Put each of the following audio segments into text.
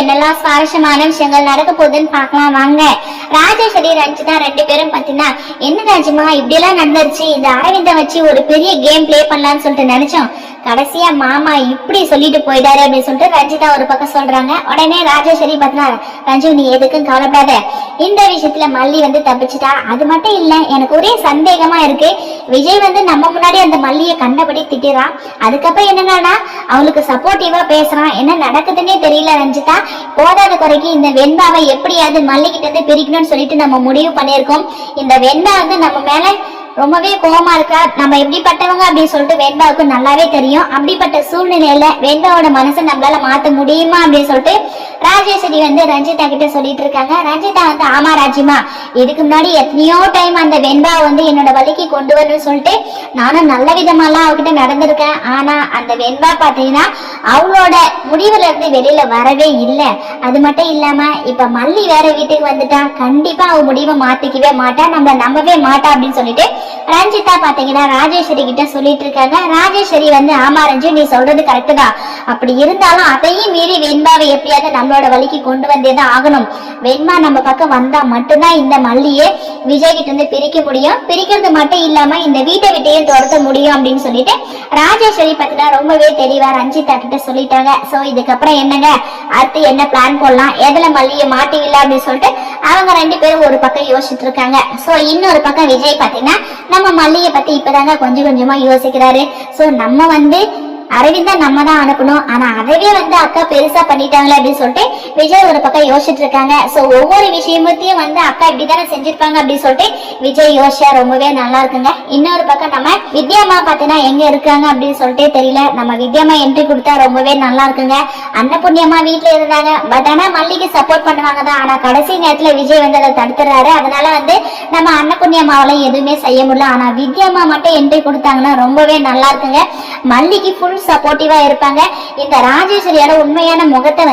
என்னெல்லாம் சுவாரஸ்யமான விஷயங்கள் நடக்க போகுதுன்னு பார்க்கலாம் வாங்க. ராஜேஸ்வரி ரஞ்சிதா ரெண்டு பேரும் பாத்தீங்கன்னா, என்ன ராஜுமா இப்படி எல்லாம் நடந்துருச்சு, இந்த அரவிந்தை வச்சு ஒரு பெரிய கேம் பிளே பண்ணலாம்னு சொல்லிட்டு நினைச்சோம். கடைசியா மாமா இப்படி சொல்லிட்டு போயிட்டாரு அப்படின்னு சொல்லிட்டு ரஞ்சிதா ஒரு பக்கம் சொல்றாங்க. உடனே ராஜேஸ்வரி பாத்தீங்கன்னா, ரஞ்சு நீ எதுக்கும் கவலைப்படாத, இந்த விஷயத்துல மல்லி தப்பிச்சுட்டா. அது மட்டும் இல்ல, எனக்கு ஒரே சந்தேகமா இருக்கு, விஜய் நம்ம முன்னாடி அந்த மல்லியை கண்டபடி திட்டிறான். அதுக்கப்புறம் என்னன்னா அவளுக்கு சப்போர்ட்டிவா பேசுறான். என்ன நடக்குதுன்னே தெரியல ரஞ்சிதா. போதாத குறைக்கு இந்த வெண்பாவை எப்படியாவது மல்லிகிட்ட இருந்து பிரிக்கணும்னு சொல்லிட்டு நம்ம முடிவு பண்ணியிருக்கோம். இந்த வெண்பா நம்ம மேல ரொம்பவே கோபமா இருக்கா. நம்ம எப்படிப்பட்டவங்க அப்படின்னு சொல்லிட்டு வெண்பாவுக்கு நல்லாவே தெரியும். அப்படிப்பட்ட சூழ்நிலையில வெண்பாவோட மனசை நம்மளால மாத்த முடியுமா அப்படின்னு சொல்லிட்டு ராஜேஸ்வரி ரஞ்சிதா கிட்ட சொல்லிட்டு இருக்காங்க. ரஞ்சிதா ஆமா ராஜிமா, இதுக்கு முன்னாடி எத்தனையோ டைம் அந்த வெண்பா என்னோட வழிக்கு கொண்டு வரணும்னு சொல்லிட்டு நானும் நல்ல விதமாலாம் அவகிட்ட நடந்திருக்கேன். ஆனா அந்த வெண்பா பாத்தீங்கன்னா அவளோட முடிவுல இருந்து வெளியில வரவே இல்லை. அது மட்டும் இல்லாம இப்ப மல்லி வேற வீட்டுக்கு வந்துட்டா, கண்டிப்பா அவ முடிவை மாத்திக்கவே மாட்டா, நம்மள நம்பவே மாட்டா அப்படின்னு சொல்லிட்டு ரஞ்சிதா பாத்தீங்கன்னா ராஜேஸ்வரி கிட்ட சொல்லிட்டு இருக்காங்க. ராஜேஸ்வரி ஆமா ரஞ்சு, நீ சொல்றது கரெக்ட் தான். அப்படி இருந்தாலும் அதையும் மீறி வெண்பாவை எப்படியாவது நம்மளோட வழிக்கு கொண்டு வந்தேதான் ஆகணும். வெண்பா நம்ம பக்கம் வந்தா மட்டும்தான் இந்த மல்லியே விஜய் கிட்ட இருந்து பிரிக்க முடியும். பிரிக்கிறது மட்டும் இல்லாம இந்த வீட்டை விட்டையும் துரத்த முடியும் அப்படின்னு சொல்லிட்டு ராஜேஸ்வரி பாத்தீங்கன்னா ரொம்பவே தெளிவா ரஞ்சிதா கிட்ட சொல்லிட்டாங்க. சோ இதுக்கப்புறம் என்னங்க, அடுத்து என்ன பிளான் போடலாம், எதுல மல்லியை மாட்டிவில்ல அப்படின்னு சொல்லிட்டு அவங்க ரெண்டு பேரும் ஒரு பக்கம் யோசிச்சுட்டு இருக்காங்க. சோ இன்னொரு பக்கம் விஜய் பாத்தீங்கன்னா நம்ம மல்லியை பத்தி இப்பதாங்க கொஞ்சம் கொஞ்சமா யோசிக்கிறாரு. சோ நம்ம அரவிந்தா நம்ம தான் அனுப்பணும், ஆனா அதவே அக்கா பெருசா பண்ணிட்டாங்களே அப்படின்னு சொல்லிட்டு விஜய் ஒரு பக்கம் யோசிச்சுட்டு இருக்காங்க. சோ ஒவ்வொரு விஷயத்தையும் அக்கா இப்படித்தானே செஞ்சிருப்பாங்க அப்படின்னு சொல்லிட்டு விஜய் யோசிச்சா ரொம்பவே நல்லா இருக்குங்க. இன்னொரு பக்கம் நம்ம வித்யாமா பாத்தீங்கன்னா எங்க இருக்காங்க அப்படின்னு சொல்லிட்டே தெரியல. நம்ம வித்யாமா என்ட்ரி கொடுத்தா ரொம்பவே நல்லா இருக்குங்க. அன்னபுண்ணியம்மா வீட்டுல இருந்தாங்க, பட் ஆனா மல்லிக்கு சப்போர்ட் பண்ணுவாங்க தான். ஆனா கடைசி நேரத்துல விஜய் அதை தடுத்துறாரு. அதனால நம்ம அன்னபுண்ணியம்மாவால எதுவுமே செய்ய முடியல. ஆனா வித்யாமா மட்டும் என்ட்ரி கொடுத்தாங்கன்னா ரொம்பவே நல்லா இருக்குங்க. மல்லிக்கு ஃபுல் சப்போர்ட்டிவா இருப்பாங்க. இந்த ராஜேஸ்வரியோட உண்மையான முகத்தை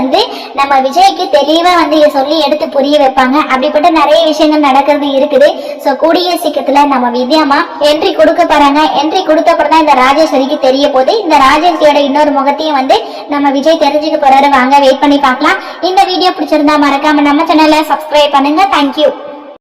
நம்ம விஜய்க்கு தெளிவா சொல்லி எடுத்து புரிய வைப்பாங்க. அப்படிப்பட்ட நிறைய விஷயங்கள் நடக்கிறது இருக்குது. சோ கூடிய சீக்கிரத்துல நம்ம வித்யாமா என்ட்ரி கொடுக்க போறாங்க. என்ட்ரி கொடுத்த அப்புறம் தான் இந்த ராஜேஸ்வரிக்கு தெரிய போகுது. இந்த ராஜேஸ்வரியோட இன்னொரு முகத்தையும் நம்ம விஜய் தெரிஞ்சுக்க போறாரு. வாங்க வெயிட் பண்ணி பார்க்கலாம். இந்த வீடியோ பிடிச்சிருந்தா மறக்காம நம்ம சேனலை சப்ஸ்கிரைப் பண்ணுங்க. தேங்க்யூ.